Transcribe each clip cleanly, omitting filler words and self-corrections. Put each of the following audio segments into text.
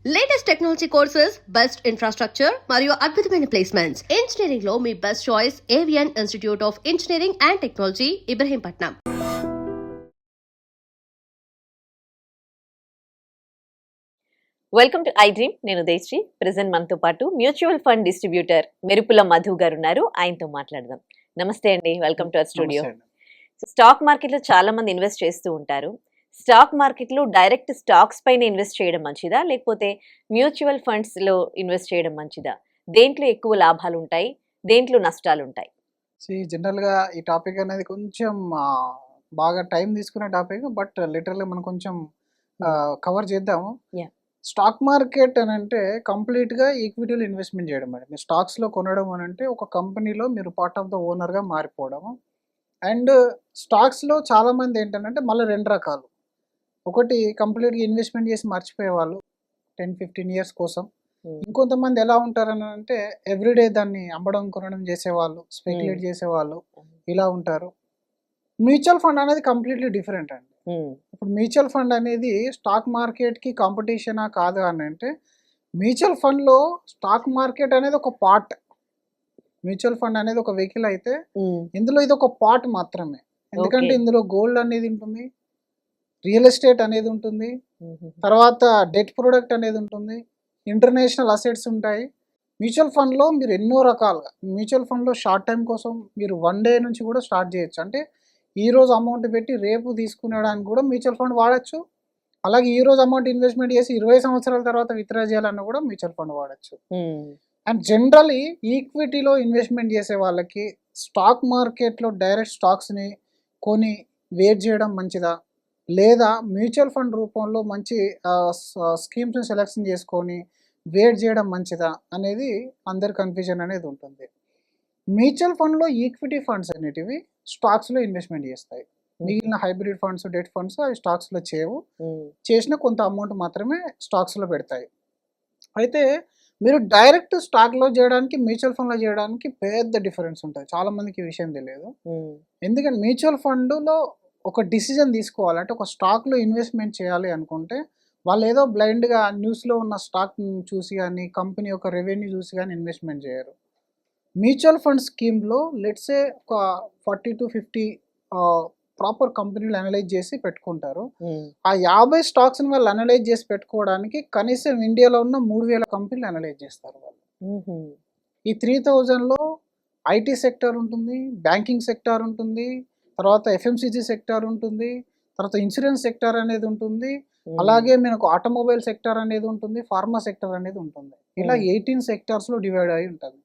Latest technology courses, best infrastructure మరియు అద్భుతమైన placements. Engineering లో మీ best choice Avian institute of engineering and technology, Ibrahimpatnam. Welcome to iDream. నేను Udayasri. Present మనతో పాటు మ్యూచువల్ ఫండ్ డిస్ట్రిబ్యూటర్ మెరుపుల మధు గారు ఉన్నారు. ఆయనతో మాట్లాడదాం. నమస్తే అండి, welcome to our studio. Stock market లో చాలా మంది ఇన్వెస్ట్ చేస్తూ ఉంటారు. స్టాక్ మార్కెట్ లో డైరెక్ట్ స్టాక్స్ పైన ఇన్వెస్ట్ చేయడం మంచిదా, లేకపోతే మ్యూచువల్ ఫండ్స్ లో ఇన్వెస్ట్ చేయడం మంచిదా? దేంట్లో ఎక్కువ లాభాలు ఉంటాయి, దేంట్లో నష్టాలు ఉంటాయి? జనరల్ గా ఈ టాపిక్ అనేది కొంచెం బాగా టైం తీసుకునే టాపిక్, బట్ లిటరల్లీ మనం కొంచెం కవర్ చేద్దాము. స్టాక్ మార్కెట్ అని అంటే కంప్లీట్ గా ఈక్విటీలో ఇన్వెస్ట్మెంట్ చేయడం అండి. మీరు స్టాక్స్ లో కొనడం అని అంటే ఒక కంపెనీలో మీరు పార్ట్ ఆఫ్ ద ఓనర్ గా మారిపోవడము. అండ్ స్టాక్స్ లో చాలా మంది ఏంటంటే మళ్ళీ రెండు రకాలు. ఒకటి కంప్లీట్గా ఇన్వెస్ట్మెంట్ చేసి మర్చిపోయే వాళ్ళు 10-15 ఇయర్స్ కోసం. ఇంకొంతమంది ఎలా ఉంటారని అంటే ఎవ్రీడే దాన్ని అమ్మడం కొనడం చేసేవాళ్ళు, స్పెక్యులేట్ చేసేవాళ్ళు ఇలా ఉంటారు. మ్యూచువల్ ఫండ్ అనేది కంప్లీట్లీ డిఫరెంట్ అండి. ఇప్పుడు మ్యూచువల్ ఫండ్ అనేది స్టాక్ మార్కెట్కి కాంపిటీషనా కాదు అని అంటే, మ్యూచువల్ ఫండ్లో స్టాక్ మార్కెట్ అనేది ఒక పార్ట్. మ్యూచువల్ ఫండ్ అనేది ఒక వెహికల్ అయితే ఇందులో ఇది ఒక పార్ట్ మాత్రమే. ఎందుకంటే ఇందులో గోల్డ్ అనేది ఉంటుంది, రియల్ ఎస్టేట్ అనేది ఉంటుంది, తర్వాత డెట్ ప్రొడక్ట్ అనేది ఉంటుంది, ఇంటర్నేషనల్ అసెట్స్ ఉంటాయి. మ్యూచువల్ ఫండ్లో మీరు ఎన్నో రకాలుగా, మ్యూచువల్ ఫండ్లో షార్ట్ టైం కోసం మీరు 1 డే నుంచి కూడా స్టార్ట్ చేయొచ్చు. అంటే ఈరోజు అమౌంట్ పెట్టి రేపు తీసుకునేడానికి కూడా మ్యూచువల్ ఫండ్ వాడచ్చు. అలాగే ఈరోజు అమౌంట్ ఇన్వెస్ట్మెంట్ చేసి 20 సంవత్సరాల తర్వాత విత్డ్రా చేయాలన్నా కూడా మ్యూచువల్ ఫండ్ వాడచ్చు. అండ్ జనరలీ ఈక్విటీలో ఇన్వెస్ట్మెంట్ చేసే వాళ్ళకి స్టాక్ మార్కెట్లో డైరెక్ట్ స్టాక్స్ని కొని వెయిట్ చేయడం మంచిదా, లేదా మ్యూచువల్ ఫండ్ రూపంలో మంచి స్కీమ్స్ని సెలెక్షన్ చేసుకొని వెయిట్ చేయడం మంచిదా అనేది అందరి కన్ఫ్యూజన్ అనేది ఉంటుంది. మ్యూచువల్ ఫండ్లో ఈక్విటీ ఫండ్స్ అనేటివి స్టాక్స్లో ఇన్వెస్ట్మెంట్ చేస్తాయి. మిగిలిన హైబ్రిడ్ ఫండ్స్, డెట్ ఫండ్స్ అవి స్టాక్స్లో చేయవు. చేసిన కొంత అమౌంట్ మాత్రమే స్టాక్స్లో పెడతాయి. అయితే మీరు డైరెక్ట్ స్టాక్లో చేయడానికి, మ్యూచువల్ ఫండ్లో చేయడానికి పెద్ద డిఫరెన్స్ ఉంటుంది. చాలామందికి ఈ విషయం తెలియదు. ఎందుకంటే మ్యూచువల్ ఫండ్లో ఒక డిసిజన్ తీసుకోవాలంటే, ఒక స్టాక్లో ఇన్వెస్ట్మెంట్ చేయాలి అనుకుంటే వాళ్ళు ఏదో బ్లైండ్గా న్యూస్లో ఉన్న స్టాక్ చూసి కానీ, కంపెనీ యొక్క రెవెన్యూ చూసి కానీ ఇన్వెస్ట్మెంట్ చేయరు. మ్యూచువల్ ఫండ్ స్కీమ్లో లెట్సే ఒక 40-50 ప్రాపర్ కంపెనీలు అనలైజ్ చేసి పెట్టుకుంటారు. ఆ 50 స్టాక్స్ని వాళ్ళు అనలైజ్ చేసి పెట్టుకోవడానికి కనీసం ఇండియాలో ఉన్న 3000 కంపెనీలు అనలైజ్ చేస్తారు వాళ్ళు. ఈ 3000లో ఐటీ సెక్టర్ ఉంటుంది, బ్యాంకింగ్ సెక్టార్ ఉంటుంది, తర్వాత ఎఫ్ఎంసీజీ సెక్టార్ ఉంటుంది, తర్వాత ఇన్సూరెన్స్ సెక్టార్ అనేది ఉంటుంది, అలాగే మనకు ఆటోమొబైల్ సెక్టార్ అనేది ఉంటుంది, ఫార్మా సెక్టార్ అనేది ఉంటుంది. ఇలా 18 సెక్టార్స్లో డివైడ్ అయి ఉంటుంది.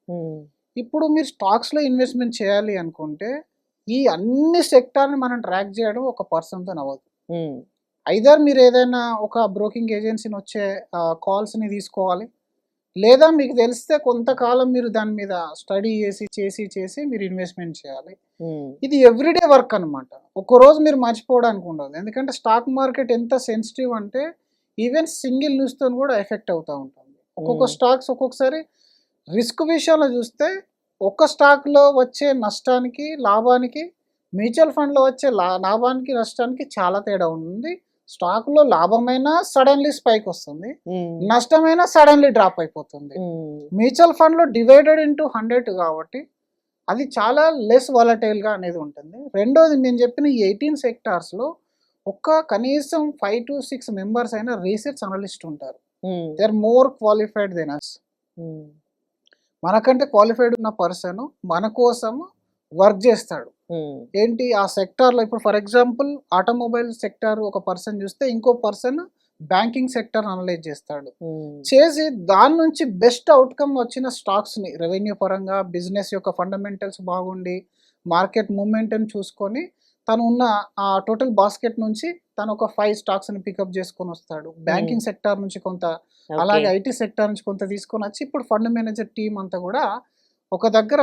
ఇప్పుడు మీరు స్టాక్స్లో ఇన్వెస్ట్మెంట్ చేయాలి అనుకుంటే ఈ అన్ని సెక్టార్ని మనం ట్రాక్ చేయడం ఒక పర్సన్తో అవ్వదు. ఐదర్ మీరు ఏదైనా ఒక బ్రోకింగ్ ఏజెన్సీని వచ్చే కాల్స్ని తీసుకోవాలి, లేదా మీకు తెలిస్తే కొంతకాలం మీరు దాని మీద స్టడీ చేసి మీరు ఇన్వెస్ట్మెంట్ చేయాలి. ఇది ఎవ్రీడే వర్క్ అనమాట. ఒక్కరోజు మీరు మర్చిపోవడానికి ఉండదు. ఎందుకంటే స్టాక్ మార్కెట్ ఎంత సెన్సిటివ్ అంటే ఈవెన్ సింగిల్ న్యూస్తో కూడా ఎఫెక్ట్ అవుతూ ఉంటుంది. ఒక్కొక్క స్టాక్స్ ఒక్కొక్కసారి రిస్క్ విషయంలో చూస్తే ఒక్క స్టాక్లో వచ్చే నష్టానికి లాభానికి, మ్యూచువల్ ఫండ్లో వచ్చే లాభానికి నష్టానికి చాలా తేడా ఉంది. స్టాక్లో లాభమైనా సడన్లీ స్పైక్ వస్తుంది, నష్టమైనా సడన్లీ డ్రాప్ అయిపోతుంది. మ్యూచువల్ ఫండ్లో డివైడెడ్ ఇంటూ 100 కాబట్టి అది చాలా లెస్ వాలటైల్గా అనేది ఉంటుంది. రెండోది నేను చెప్పిన ఈ 18 సెక్టార్స్లో కనీసం 5 to 6 మెంబర్స్ అయినా రీసెర్చ్ అనలిస్ట్ ఉంటారు. They are more qualified than us. మనకంటే క్వాలిఫైడ్ ఉన్న పర్సన్ మన కోసం వర్క్ చేస్తాడు. ఏంటి ఆ సెక్టార్లో, ఇప్పుడు ఫర్ ఎగ్జాంపుల్ ఆటోమొబైల్ సెక్టార్ ఒక పర్సన్ చూస్తే ఇంకో పర్సన్ బ్యాంకింగ్ సెక్టర్ అనలైజ్ చేస్తాడు. చేసి దాని నుంచి బెస్ట్ అవుట్కమ్ వచ్చిన స్టాక్స్ని రెవెన్యూ పరంగా, బిజినెస్ యొక్క ఫండమెంటల్స్ బాగుండి, మార్కెట్ మూమెంట్ని చూసుకొని తను ఉన్న ఆ టోటల్ బాస్కెట్ నుంచి తను ఒక 5 స్టాక్స్ని పికప్ చేసుకొని వస్తాడు. బ్యాంకింగ్ సెక్టార్ నుంచి కొంత, అలాగే ఐటీ సెక్టార్ నుంచి కొంత తీసుకొని వచ్చి ఇప్పుడు ఫండ్ మేనేజర్ టీం అంతా కూడా ఒక దగ్గర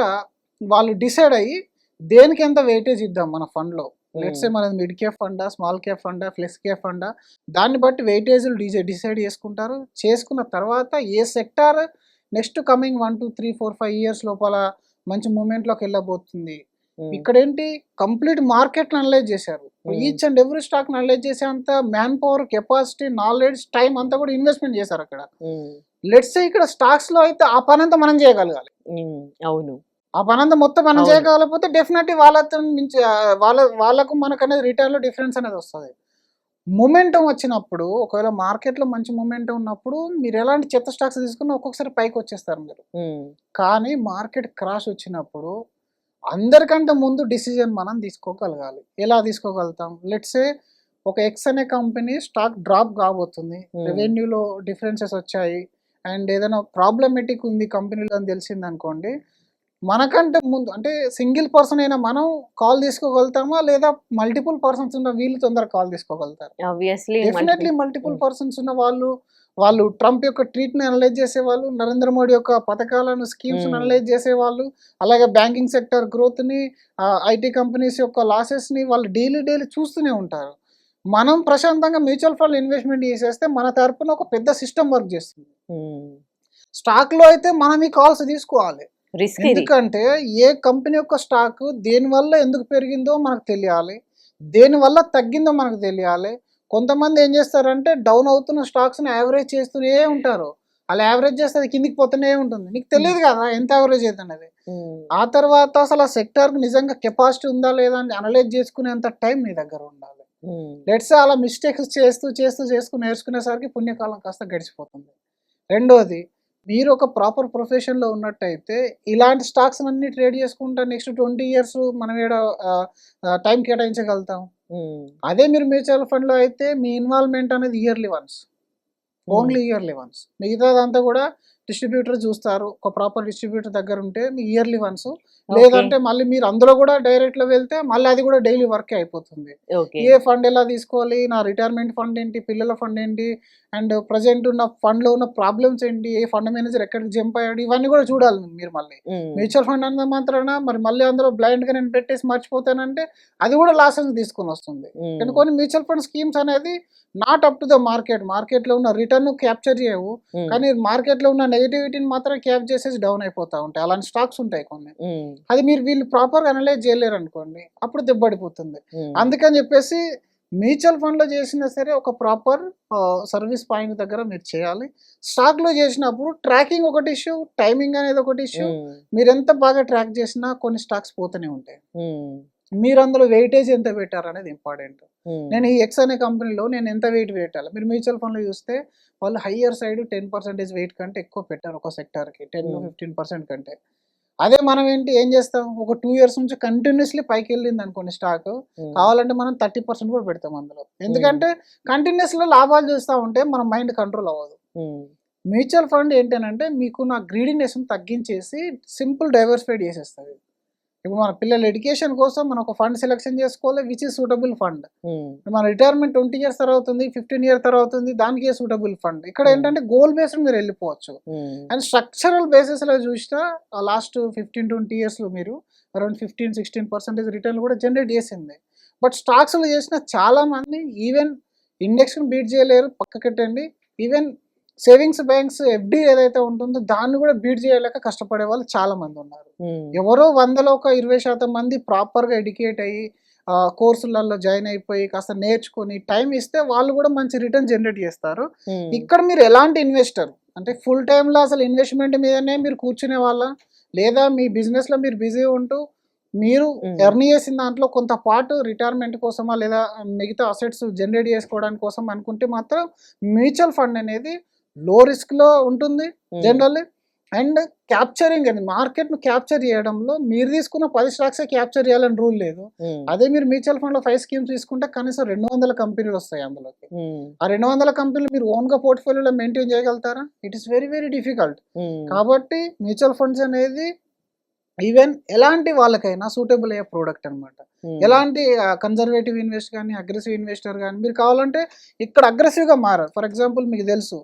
వాళ్ళు డిసైడ్ అయ్యి దేనికి ఎంత వెయిటేజ్ ఇద్దాం మన ఫండ్లో. లెట్సే మనది మిడ్ క్యాప్ ఫండా, స్మాల్ క్యాప్ ఫండా, ఫ్లెక్స్ క్యాప్ ఫండా, దాన్ని బట్టి వెయిటేజ్లు డిసైడ్ చేసుకుంటారు. చేసుకున్న తర్వాత ఏ సెక్టార్ నెక్స్ట్ కమింగ్ 1, 2, 3, 4, 5 ఇయర్స్ లోపల మంచి మూమెంట్లోకి వెళ్ళబోతుంది. ఇక్కడేంటి కంప్లీట్ మార్కెట్ని అనలైజ్ చేశారు. Each and every stock analyse చేసే అంత manpower, capacity, knowledge, time అంతా కూడా ఇన్వెస్ట్మెంట్ చేశారు అక్కడ. లెట్స్ సే ఇక్కడ స్టాక్స్ లో అయితే ఆ పని అంతా మనం చేయగలగాలి. అవును, ఆ పని అంతా మొత్తం మనం అవును. చేయగలకపోతే డెఫినెట్లీ వాళ్ళతో మించి వాళ్ళకు మనకు అనేది రిటర్న్ లో డిఫరెన్స్ అనేది వస్తుంది. మొమెంటం వచ్చినప్పుడు, ఒకవేళ మార్కెట్ లో మంచి మొమెంటం ఉన్నప్పుడు మీరు ఎలాంటి చెత్త స్టాక్స్ తీసుకున్నా ఒక్కొక్కసారి పైకి వచ్చేస్తారు మీరు. కానీ మార్కెట్ క్రాష్ వచ్చినప్పుడు అందరికంటే ముందు డిసిజన్ మనం తీసుకోగలగాలి. ఎలా తీసుకోగలుగుతాం? లెట్స్ సే ఒక ఎక్స్ అనే కంపెనీ స్టాక్ డ్రాప్ కాబోతుంది, రెవెన్యూలో డిఫరెన్సెస్ వచ్చాయి అండ్ ఏదైనా ప్రాబ్లమేటిక్ ఉంది కంపెనీలో అని తెలిసింది అనుకోండి, మనకంటే ముందు అంటే సింగిల్ పర్సన్ అయినా మనం కాల్ తీసుకోగలుగుతామా, లేదా మల్టిపుల్ పర్సన్స్ ఉన్న వీళ్ళు తొందరగా కాల్ తీసుకోగలుగుతారు? డెఫినెట్లీ మల్టిపుల్ పర్సన్స్ ఉన్న వాళ్ళు ట్రంప్ యొక్క ట్వీట్ని అనలైజ్ చేసేవాళ్ళు, నరేంద్ర మోడీ యొక్క పథకాలను, స్కీమ్స్ అనలైజ్ చేసేవాళ్ళు, అలాగే బ్యాంకింగ్ సెక్టర్ గ్రోత్ని, ఐటీ కంపెనీస్ యొక్క లాసెస్ని వాళ్ళు డైలీ చూస్తూనే ఉంటారు. మనం ప్రశాంతంగా మ్యూచువల్ ఫండ్ ఇన్వెస్ట్మెంట్ చేసేస్తే మన తరపున ఒక పెద్ద సిస్టమ్ వర్క్ చేస్తుంది. స్టాక్లో అయితే మనం ఈ కాల్స్ తీసుకోవాలి. ఎందుకంటే ఏ కంపెనీ యొక్క స్టాక్ దేనివల్ల ఎందుకు పెరిగిందో మనకు తెలియాలి, దేనివల్ల తగ్గిందో మనకు తెలియాలి. కొంతమంది ఏం చేస్తారంటే డౌన్ అవుతున్న స్టాక్స్ని యావరేజ్ చేస్తూనే ఉంటారు. అలా యావరేజ్ చేస్తే అది కిందికి పోతూనే ఉంటుంది, నీకు తెలియదు కదా ఎంత యావరేజ్ అవుతున్నది. ఆ తర్వాత అసలు ఆ సెక్టార్కి నిజంగా కెపాసిటీ ఉందా లేదా అని అనలైజ్ చేసుకునేంత టైం నీ దగ్గర ఉండాలి. లెట్స్ అలా మిస్టేక్స్ చేసుకుని నేర్చుకునేసరికి పుణ్యకాలం కాస్త గడిచిపోతుంది. రెండోది, మీరు ఒక ప్రాపర్ ప్రొఫెషన్లో ఉన్నట్టయితే ఇలాంటి స్టాక్స్ అన్ని ట్రేడ్ చేసుకుంటా నెక్స్ట్ 20 years మనం ఏడ టైం కేటాయించగలుగుతాం. అదే మీరు మ్యూచువల్ ఫండ్లో అయితే మీ ఇన్వాల్వ్మెంట్ అనేది yearly once, only yearly once. మిగతాదంతా కూడా డిస్ట్రిబ్యూటర్ చూస్తారు. ఒక ప్రాపర్ డిస్ట్రిబ్యూటర్ దగ్గర ఉంటే మీ ఇయర్లీ వన్స్, లేదంటే మళ్ళీ మీరు అందులో కూడా డైరెక్ట్లో వెళ్తే మళ్ళీ అది కూడా డైలీ వర్కే అయిపోతుంది. ఏ ఫండ్ ఎలా తీసుకోవాలి, నా రిటైర్మెంట్ ఫండ్ ఏంటి, పిల్లల ఫండ్ ఏంటి, అండ్ ప్రజెంట్ ఉన్న ఫండ్లో ఉన్న ప్రాబ్లమ్స్ ఏంటి, ఏ ఫండ్ మేనేజర్ ఎక్కడికి జంప్ అయ్యాడు, ఇవన్నీ కూడా చూడాలి మీరు. మళ్ళీ మ్యూచువల్ ఫండ్ అన్న మాత్రాన మరి మళ్ళీ అందులో బ్లైండ్గా నేను పెట్టేసి మర్చిపోతానంటే అది కూడా లాసెస్ తీసుకొని వస్తుంది. కానీ కొన్ని మ్యూచువల్ ఫండ్ స్కీమ్స్ అనేది నాట్ అప్ టు ద మార్కెట్లో ఉన్న రిటర్న్ క్యాప్చర్ చేయవు, కానీ మార్కెట్లో ఉన్న నెగిటివిటీని మాత్రం క్యాప్ చేసేసి డౌన్ అయిపోతూ ఉంటాయి. అలాంటి స్టాక్స్ ఉంటాయి కొన్ని. అది వీళ్ళు ప్రాపర్గా అనలైజ్ చేయలేరు అనుకోండి, అప్పుడు దెబ్బడిపోతుంది. అందుకని చెప్పేసి మ్యూచువల్ ఫండ్లో చేసినా సరే ఒక ప్రాపర్ సర్వీస్ పాయింట్ దగ్గర మీరు చేయాలి. స్టాక్లో చేసినప్పుడు ట్రాకింగ్ ఒకటి ఇష్యూ, టైమింగ్ అనేది ఒకటి ఇష్యూ. మీరు ఎంత బాగా ట్రాక్ చేసినా కొన్ని స్టాక్స్ పోతూనే ఉంటాయి. మీరు అందులో వెయిటేజ్ ఎంత పెట్టారు అనేది ఇంపార్టెంట్. నేను ఈ ఎక్స్ అనే కంపెనీలో నేను ఎంత వెయిట్ పెట్టాలి, మీరు మ్యూచువల్ ఫండ్లో చూస్తే వాళ్ళు హయ్యర్ సైడ్ 10% వెయిట్ కంటే ఎక్కువ పెట్టారు ఒక సెక్టార్కి, 10-15% కంటే. అదే మనం ఏం చేస్తాం, ఒక 2 years నుంచి కంటిన్యూస్లీ పైకి వెళ్ళింది అనుకోండి స్టాక్, కావాలంటే మనం 30% కూడా పెడతాం అందులో. ఎందుకంటే కంటిన్యూస్లో లాభాలు చూస్తూ ఉంటే మన మైండ్ కంట్రోల్ అవ్వదు. మ్యూచువల్ ఫండ్ ఏంటంటే మీకు నా గ్రీడీనెస్ని తగ్గించేసి సింపుల్ డైవర్సిఫైడ్ చేసేస్తుంది. ఇప్పుడు మన పిల్లల ఎడ్యుకేషన్ కోసం మనం ఒక ఫండ్ సెలెక్షన్ చేసుకోవాలి, విచ్ ఇస్ సూటబుల్ ఫండ్. మన రిటైర్మెంట్ 20 years తర్వాత అవుతుంది, 15 years తర్వాత అవుతుంది, దానికి సూటబుల్ ఫండ్. ఇక్కడ ఏంటంటే గోల్ బేస్డ్ మీరు వెళ్ళిపోవచ్చు. అండ్ స్ట్రక్చరల్ బేసిస్లో చూసినా లాస్ట్ 15-20 years మీరు అరౌండ్ 15-16% రిటర్న్ కూడా జనరేట్ చేసింది. బట్ స్టాక్స్లో చేసిన చాలామంది ఈవెన్ ఇండెక్స్ని బీట్ చేయలేరు, పక్కకెట్టండి. ఈవెన్ సేవింగ్స్ బ్యాంక్స్ FD ఏదైతే ఉంటుందో దాన్ని కూడా బీట్ చేయలేక కష్టపడే వాళ్ళు చాలా మంది ఉన్నారు. ఎవరో 100లో ఒక 20% మంది ప్రాపర్గా ఎడ్యుకేట్ అయ్యి కోర్సులలో జాయిన్ అయిపోయి కాస్త నేర్చుకొని టైం ఇస్తే వాళ్ళు కూడా మంచి రిటర్న్ జనరేట్ చేస్తారు. ఇక్కడ మీరు ఎలాంటి ఇన్వెస్టర్ అంటే ఫుల్ టైంలో అసలు ఇన్వెస్ట్మెంట్ మీదనే మీరు కూర్చునే వాళ్ళ, లేదా మీ బిజినెస్లో మీరు బిజీ ఉంటూ మీరు ఎర్న్ చేసిన దాంట్లో కొంత పాటు రిటైర్మెంట్ కోసమా లేదా మిగతా అసెట్స్ జనరేట్ చేసుకోవడానికి కోసం అనుకుంటే మాత్రం మ్యూచువల్ ఫండ్ అనేది లో రిస్క్లో ఉంటుంది జనరల్లీ. అండ్ క్యాప్చరింగ్ అని మార్కెట్ను క్యాప్చర్ చేయడంలో మీరు తీసుకున్న 10 స్టాక్సే క్యాప్చర్ చేయాలని రూల్ లేదు. అదే మీరు మ్యూచువల్ ఫండ్లో 5 schemes తీసుకుంటే కనీసం 200 కంపెనీలు వస్తాయి అందులోకి. ఆ 200 కంపెనీలు మీరు ఓన్గా పోర్ట్ఫోలియోలో మెయింటైన్ చేయగలుగుతారా? It is very very difficult. కాబట్టి మ్యూచువల్ ఫండ్స్ అనేది ఈవెన్ ఎలాంటి వాళ్ళకైనా సూటబుల్ అయ్యే ప్రోడక్ట్ అనమాట. ఎలాంటి కన్జర్వేటివ్ ఇన్వెస్ట్ కానీ అగ్రెసివ్ ఇన్వెస్టర్ కానీ మీరు కావాలంటే ఇక్కడ అగ్రెసివ్గా మారారు. ఫర్ ఎగ్జాంపుల్ మీకు తెలుసు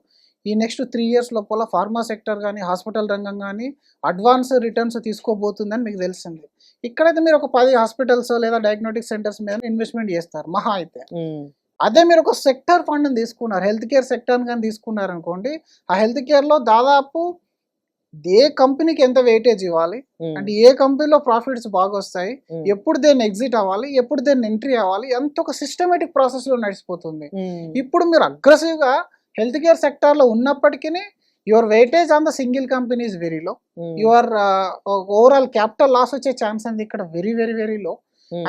ఈ నెక్స్ట్ 3 years లోపల ఫార్మా సెక్టర్ కానీ హాస్పిటల్ రంగం కానీ అడ్వాన్స్ రిటర్న్స్ తీసుకోబోతుందని మీకు తెలిసింది. ఇక్కడైతే మీరు ఒక 10 హాస్పిటల్స్ లేదా డయాగ్నోటిక్ సెంటర్స్ మీద ఇన్వెస్ట్మెంట్ చేస్తారు మహా అయితే. అదే మీరు ఒక సెక్టర్ ఫండ్ని తీసుకున్నారు, హెల్త్ కేర్ సెక్టర్ని కానీ తీసుకున్నారు అనుకోండి, ఆ హెల్త్ కేర్లో దాదాపు ఏ కంపెనీకి ఎంత వెయిటేజ్ ఇవ్వాలి, అంటే ఏ కంపెనీలో ప్రాఫిట్స్ బాగా వస్తాయి, ఎప్పుడు దేన్ని ఎగ్జిట్ అవ్వాలి, ఎప్పుడు దేన్ని ఎంట్రీ అవ్వాలి, అంత ఒక సిస్టమేటిక్ ప్రాసెస్ లో నడిచిపోతుంది. ఇప్పుడు మీరు అగ్రెసివ్ గా హెల్త్ కేర్ సెక్టార్ లో ఉన్నప్పటికీ your weightage on the single company is very low, your overall capital loss వచ్చే ఛాన్స్ అనేది ఇక్కడ very very very low.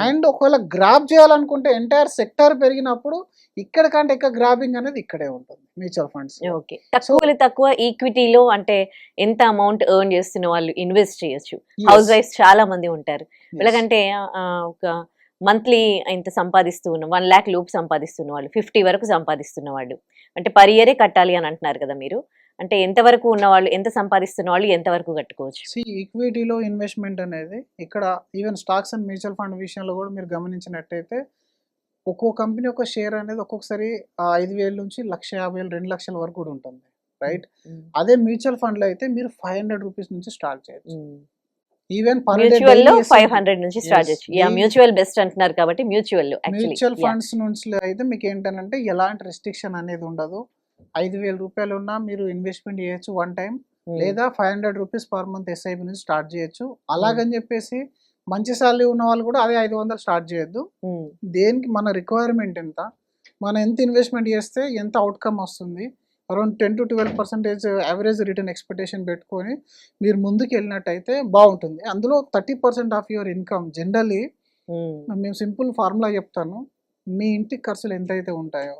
And ఒకవేళ గ్రాబ్ చేయాలనుకుంటే ఎంటైర్ సెక్టర్ పెరిగినప్పుడు ఇక్కడ కంటే ఎక్కువ గ్రాబింగ్ అనేది ఇక్కడే ఉంటుంది మ్యూచువల్ ఫండ్స్. ఓకే, తక్కువ ఈక్విటీలో అంటే ఎంత అమౌంట్ ఎర్న్ చేస్తున్న వాళ్ళు ఇన్వెస్ట్ చేయొచ్చు. హౌస్ వైఫ్స్ చాలా మంది ఉంటారు, వీళ్ళకంటే ఒక మంత్లీ ఇంత సంపాదిస్తూ ఉన్న 1 lakh లోపు సంపాదిస్తున్న వాళ్ళు, 50 వరకు సంపాదిస్తున్న వాళ్ళు, అంటే పర్ ఇయరే కట్టాలి అని అంటున్నారు కదా మీరు, అంటే ఎంత వరకు ఉన్న వాళ్ళు, ఎంత సంపాదిస్తున్న వాళ్ళు ఎంత వరకు కట్టుకోవచ్చు? ఈక్విటీలో ఇన్వెస్ట్మెంట్ అనేది ఇక్కడ even stocks and mutual fund విషయంలో కూడా మీరు గమనించినట్టయితే ఒక్కో కంపెనీ ఒక షేర్ అనేది ఒక్కొక్కసారి 5,000 నుంచి 1,50,000 2 లక్షల వరకు కూడా ఉంటుంది, రైట్? అదే మ్యూచువల్ ఫండ్ లో అయితే మీరు 500 రూపీస్ నుంచి స్టార్ట్ చేయొచ్చు. ఈవెన్ మ్యూచువల్ లో 500 నుంచి స్టార్ట్ చేయొచ్చు. మ్యూచువల్ బెస్ట్ అంటున్నారు కాబట్టి మ్యూచువల్ ఫండ్స్ నుంచి అయితే మీకు ఏంటంటే ఎలాంటి రెస్ట్రిక్షన్ అనేది ఉండదు. 5,000 రూపాయలు ఉన్నా మీరు ఇన్వెస్ట్మెంట్ చేయొచ్చు వన్ టైం, లేదా 500 రూపీస్ పర్ మంత్ ఎస్ఐపి నుంచి స్టార్ట్ చేయొచ్చు. అలాగని చెప్పేసి మంచి సాలరీ ఉన్న వాళ్ళు కూడా అదే 500 స్టార్ట్ చేయొద్దు. దేనికి మన రిక్వైర్మెంట్ ఎంత, మనం ఎంత ఇన్వెస్ట్మెంట్ చేస్తే ఎంత అవుట్కమ్ వస్తుంది, around 10 to 12% average return expectation పెట్టుకొని మీరు ముందుకు వెళ్ళినట్టయితే బాగుంటుంది. అందులో 30% ఆఫ్ యువర్ ఇన్కమ్ జనరల్లీ మేము సింపుల్ ఫార్ములా చెప్తాను, మీ ఇంటి ఖర్చులు ఎంతైతే ఉంటాయో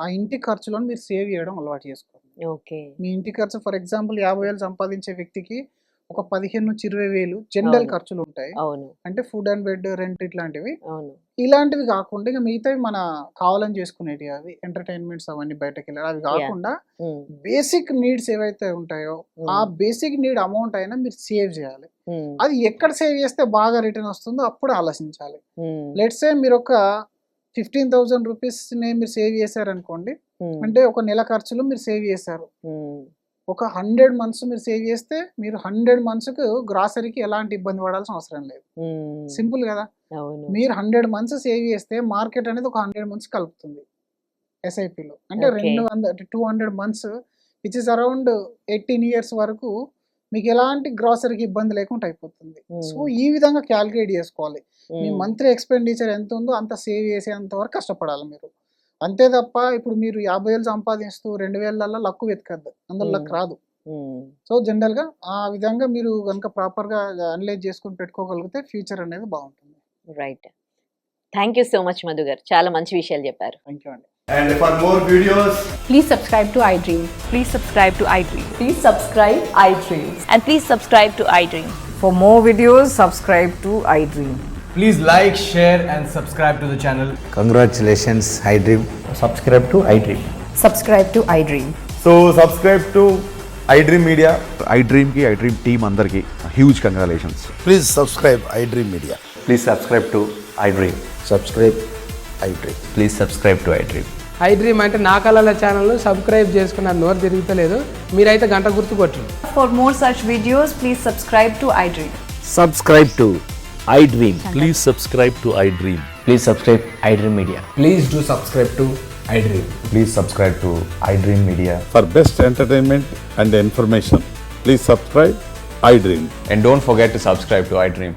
ఆ ఇంటి ఖర్చులో మీరు సేవ్ చేయడం అలవాటు చేసుకోండి. ఓకే, మీ ఇంటి ఖర్చు ఫర్ ఎగ్జాంపుల్ 50,000 సంపాదించే వ్యక్తికి ఒక 15 నుంచి 20,000 జనరల్ ఖర్చులు ఉంటాయి, అంటే ఫుడ్ అండ్ బెడ్, రెంట్ ఇట్లాంటివి. ఇలాంటివి కాకుండా ఇక మిగతావి మన కావాలని చేసుకునేవి, అవి ఎంటర్టైన్మెంట్స్ అవన్నీ బయటకు వెళ్ళాలి. అవి కాకుండా బేసిక్ నీడ్స్ ఏవైతే ఉంటాయో ఆ బేసిక్ నీడ్ అమౌంట్ అయినా మీరు సేవ్ చేయాలి. అది ఎక్కడ సేవ్ చేస్తే బాగా రిటర్న్ వస్తుందో అప్పుడు ఆలోచించాలి. లెట్స్ సే మీరు ఒక 15,000 రూపీస్ మీరు సేవ్ చేశారనుకోండి, అంటే ఒక నెల ఖర్చులు మీరు సేవ్ చేశారు. ఒక 100 months మీరు సేవ్ చేస్తే మీరు 100 months కు గ్రాసరీకి ఎలాంటి ఇబ్బంది పడాల్సిన అవసరం లేదు. సింపుల్ కదా. మీరు 100 months సేవ్ చేస్తే మార్కెట్ అనేది ఒక 100 months కలుపుతుంది ఎస్ఐపిలో, అంటే 200 months which is around 18 years వరకు మీకు ఎలాంటి గ్రాసరీకి ఇబ్బంది లేకుండా అయిపోతుంది. సో ఈ విధంగా క్యాలిక్యులేట్ చేసుకోవాలి. మీ మంత్లీ ఎక్స్పెండిచర్ ఎంత ఉందో అంత సేవ్ చేసేంత వరకు కష్టపడాలి మీరు. అంతే తప్ప ఇప్పుడు మీరు 50,000 సంపాదిస్తూ 2,000 లక్కు వెతకద్దు, అందులో లక్ రాదు. సో జనరల్ గా ఆ విధంగా మీరు కనుక ప్రాపర్ గా అనలైజ్ చేసుకుని పెట్టుకోగలిగితే ఫ్యూచర్ అనేది బాగుంటుంది. Right, thank you so much Madhu గారు, చాలా మంచి విషయాలు చెప్పారు. థ్యాంక్ యూ అండి. And for more videos, please subscribe to iDream. Please subscribe to iDream. Please subscribe iDream. And please subscribe to iDream. For more videos, subscribe to iDream. please like, share and subscribe to the channel. Congratulations, iDream. Subscribe to iDream. Subscribe to iDream. So subscribe to iDream Media. iDream ki iDream team andarki huge congratulations. Please subscribe iDream Media. Please subscribe to iDream. Subscribe iDream. Please subscribe to iDream. iDream అంటే నా కళల channel subscribe చేసుకున్న నోరు తిరుగుతలేదు, మీరైతే గంట గుర్తు కొట్టండి. For more such videos, please subscribe to iDream. Subscribe to iDream. Please subscribe to iDream. Please subscribe iDream Media. Please do subscribe to iDream. Please subscribe to iDream Media. For best entertainment and information, please subscribe iDream. And don't forget to subscribe to iDream.